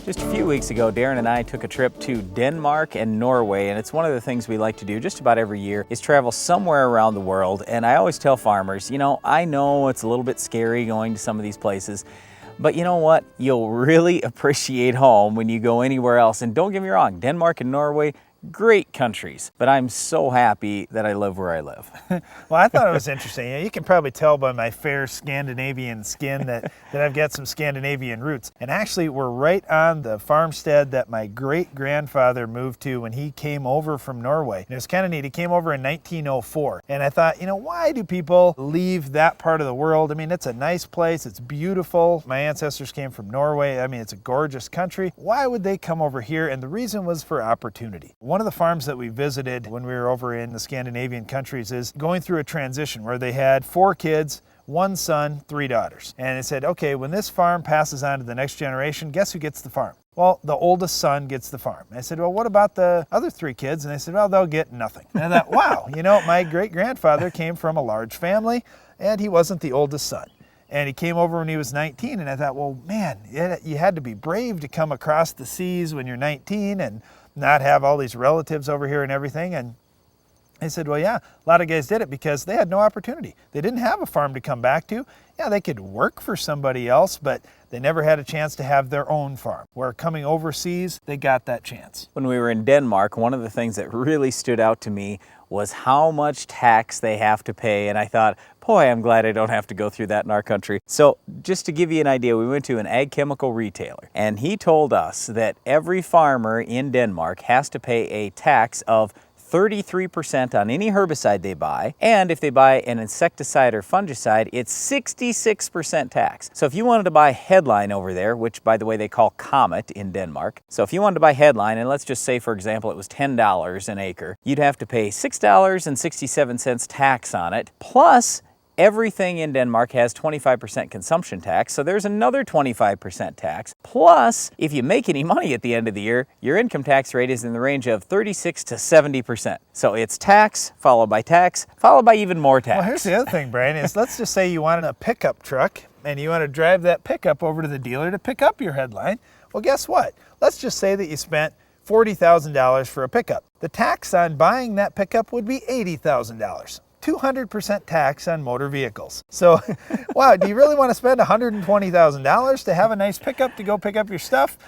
Just a few weeks ago, Darren and I took a trip to Denmark and Norway, and it's one of the things we like to do just about every year is travel somewhere around the world. And I always tell farmers, I know it's a little bit scary going to some of these places, but you know what? You'll really appreciate home when you go anywhere else. And don't get me wrong, Denmark and Norway, great countries, but I'm so happy that I live where I live. Well, I thought it was interesting. You can probably tell by my fair Scandinavian skin that I've got some Scandinavian roots. And actually, we're right on the farmstead that my great-grandfather moved to when he came over from Norway. And it was kind of neat. He came over in 1904. And I thought, why do people leave that part of the world? I mean, it's a nice place. It's beautiful. My ancestors came from Norway. I mean, it's a gorgeous country. Why would they come over here? And the reason was for opportunity. One of the farms that we visited when we were over in the Scandinavian countries is going through a transition where they had 4 kids, 1 son, 3 daughters. And it said, okay, when this farm passes on to the next generation, guess who gets the farm? Well, the oldest son gets the farm. And I said, well, what about the other 3 kids? And they said, well, they'll get nothing. And I thought, wow, my great-grandfather came from a large family and he wasn't the oldest son. And he came over when he was 19, and I thought, well, man, you had to be brave to come across the seas when you're 19 and not have all these relatives over here and everything. And I said, well, yeah, a lot of guys did it because they had no opportunity. They didn't have a farm to come back to. Yeah, they could work for somebody else, but they never had a chance to have their own farm. Where coming overseas, they got that chance. When we were in Denmark, one of the things that really stood out to me was how much tax they have to pay. And I thought, boy, I'm glad I don't have to go through that in our country. So just to give you an idea, we went to an ag chemical retailer, and he told us that every farmer in Denmark has to pay a tax of 33% on any herbicide they buy, and if they buy an insecticide or fungicide, it's 66% tax. So if you wanted to buy Headline over there, which by the way they call Comet in Denmark, so if you wanted to buy Headline, and let's just say for example it was $10 an acre, you'd have to pay $6.67 tax on it, plus everything in Denmark has 25% consumption tax, so there's another 25% tax. Plus, if you make any money at the end of the year, your income tax rate is in the range of 36 to 70%. So it's tax, followed by even more tax. Well, here's the other thing, Brian, is let's just say you want a pickup truck and you want to drive that pickup over to the dealer to pick up your Headline. Well, guess what? Let's just say that you spent $40,000 for a pickup. The tax on buying that pickup would be $80,000. 200% tax on motor vehicles. So, wow, do you really want to spend $120,000 to have a nice pickup to go pick up your stuff?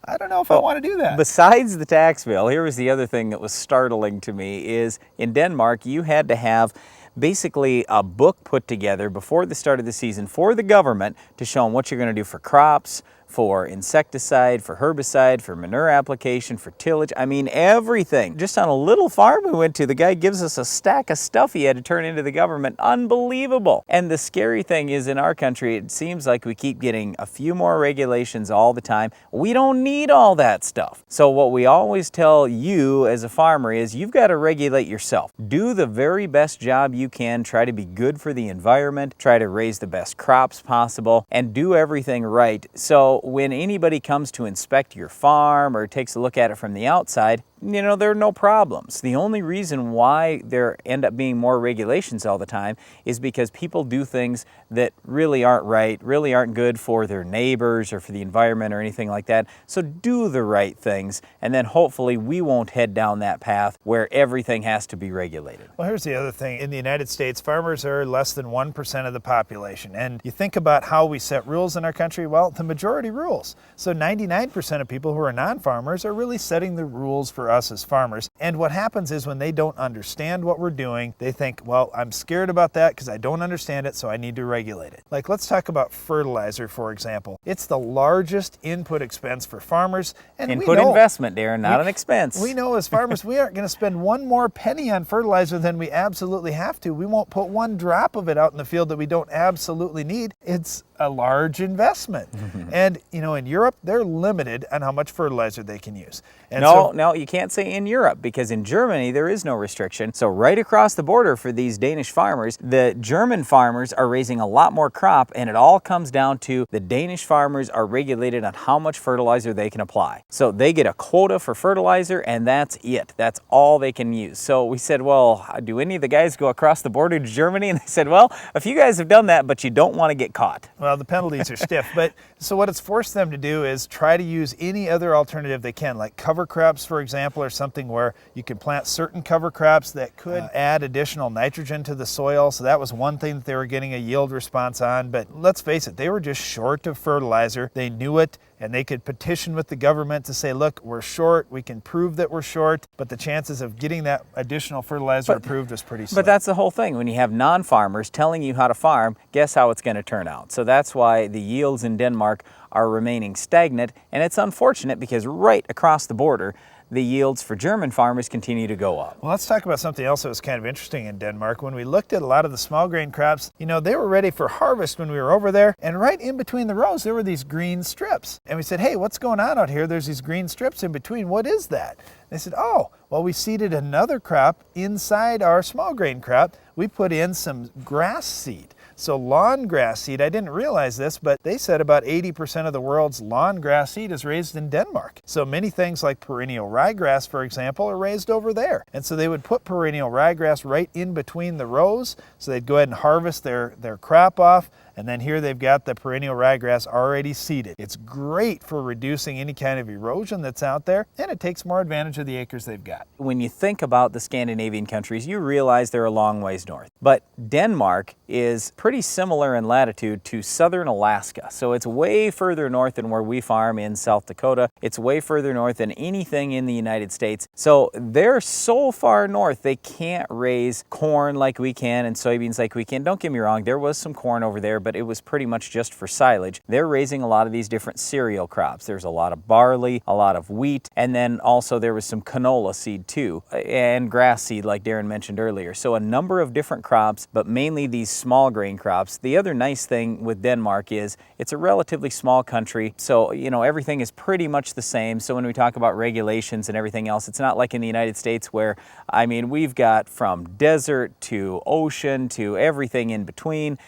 I don't know if I want to do that. Besides the tax bill, here was the other thing that was startling to me is in Denmark, you had to have basically a book put together before the start of the season for the government to show them what you're going to do for crops, for insecticide, for herbicide, for manure application, for tillage. I mean, everything. Just on a little farm we went to, the guy gives us a stack of stuff he had to turn into the government. Unbelievable. And the scary thing is in our country, it seems like we keep getting a few more regulations all the time. We don't need all that stuff. So what we always tell you as a farmer is you've got to regulate yourself. Do the very best job you can. Try to be good for the environment. Try to raise the best crops possible and do everything right. So when anybody comes to inspect your farm or takes a look at it from the outside, there are no problems. The only reason why there end up being more regulations all the time is because people do things that really aren't right, really aren't good for their neighbors or for the environment or anything like that. So do the right things, and then hopefully we won't head down that path where everything has to be regulated. Well, here's the other thing. In the United States, farmers are less than 1% of the population. And you think about how we set rules in our country, well, the majority rules. So 99% of people who are non-farmers are really setting the rules for us as farmers. And what happens is when they don't understand what we're doing, they think, well, I'm scared about that because I don't understand it, so I need to regulate it. Like, let's talk about fertilizer, for example. It's the largest input expense for farmers. And input investment, Darren, not an expense. We know as farmers, we aren't going to spend one more penny on fertilizer than we absolutely have to. We won't put one drop of it out in the field that we don't absolutely need. It's a large investment. And, in Europe, they're limited on how much fertilizer they can use. And no, you can't say in Europe, because in Germany there is no restriction. So right across the border for these Danish farmers, the German farmers are raising a lot more crop, and it all comes down to the Danish farmers are regulated on how much fertilizer they can apply. So they get a quota for fertilizer, and that's it. That's all they can use. So we said, well, do any of the guys go across the border to Germany? And they said, well, a few guys have done that, but you don't want to get caught. Well, the penalties are stiff. But so what it's forced them to do is try to use any other alternative they can, like cover crops, for example, or something where you can plant certain cover crops that could add additional nitrogen to the soil. So that was one thing that they were getting a yield response on. But let's face it, they were just short of fertilizer. They knew it, and they could petition with the government to say, look, we're short, we can prove that we're short, but the chances of getting that additional fertilizer approved was pretty slim. But that's the whole thing. When you have non-farmers telling you how to farm, guess how it's going to turn out. So that's why the yields in Denmark are remaining stagnant, and it's unfortunate because right across the border, the yields for German farmers continue to go up. Well, let's talk about something else that was kind of interesting in Denmark. When we looked at a lot of the small grain crops, you know, they were ready for harvest when we were over there, and right in between the rows, there were these green strips. And we said, hey, what's going on out here? There's these green strips in between. What is that? They said, oh, well, we seeded another crop inside our small grain crop. We put in some grass seed. So lawn grass seed, I didn't realize this, but they said about 80% of the world's lawn grass seed is raised in Denmark. So many things like perennial ryegrass, for example, are raised over there. And so they would put perennial ryegrass right in between the rows. So they'd go ahead and harvest their crop off. And then here they've got the perennial ryegrass already seeded. It's great for reducing any kind of erosion that's out there, and it takes more advantage of the acres they've got. When you think about the Scandinavian countries, you realize they're a long ways north. But Denmark is pretty similar in latitude to southern Alaska. So it's way further north than where we farm in South Dakota. It's way further north than anything in the United States. So they're so far north, they can't raise corn like we can and soybeans like we can. Don't get me wrong, there was some corn over there, but it was pretty much just for silage. They're raising a lot of these different cereal crops. There's a lot of barley, a lot of wheat, and then also there was some canola seed too, and grass seed like Darren mentioned earlier. So a number of different crops, but mainly these small grain crops. The other nice thing with Denmark is it's a relatively small country, so you know everything is pretty much the same. So when we talk about regulations and everything else, it's not like in the United States where, I mean, we've got from desert to ocean to everything in between.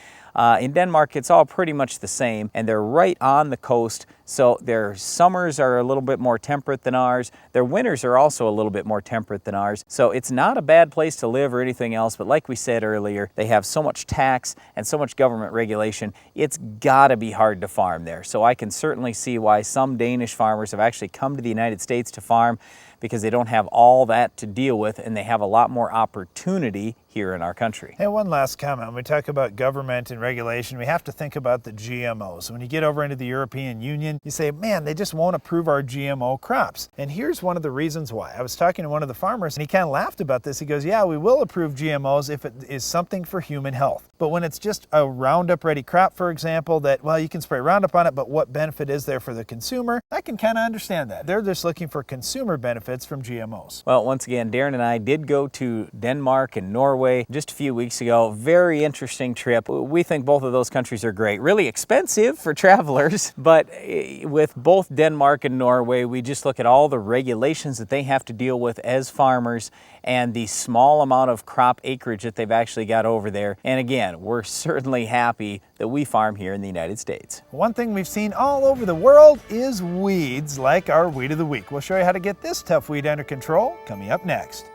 In Denmark, it's all pretty much the same, and they're right on the coast, so their summers are a little bit more temperate than ours. Their winters are also a little bit more temperate than ours, so it's not a bad place to live or anything else, but like we said earlier, they have so much tax and so much government regulation, it's gotta be hard to farm there. So I can certainly see why some Danish farmers have actually come to the United States to farm, because they don't have all that to deal with, and they have a lot more opportunity here in our country. Hey, one last comment. When we talk about government and regulation, we have to think about the GMOs. When you get over into the European Union, you say, man, they just won't approve our GMO crops. And here's one of the reasons why. I was talking to one of the farmers, and he kind of laughed about this. He goes, yeah, we will approve GMOs if it is something for human health. But when it's just a Roundup-ready crop, for example, that, well, you can spray Roundup on it, but what benefit is there for the consumer? I can kind of understand that. They're just looking for consumer benefits from GMOs. Well, once again, Darren and I did go to Denmark and Norway just a few weeks ago. Very interesting trip. We think both of those countries are great. Really expensive for travelers, but with both Denmark and Norway, we just look at all the regulations that they have to deal with as farmers and the small amount of crop acreage that they've actually got over there. And again, we're certainly happy that we farm here in the United States. One thing we've seen all over the world is weeds, like our Weed of the Week. We'll show you how to get this tough weed under control coming up next.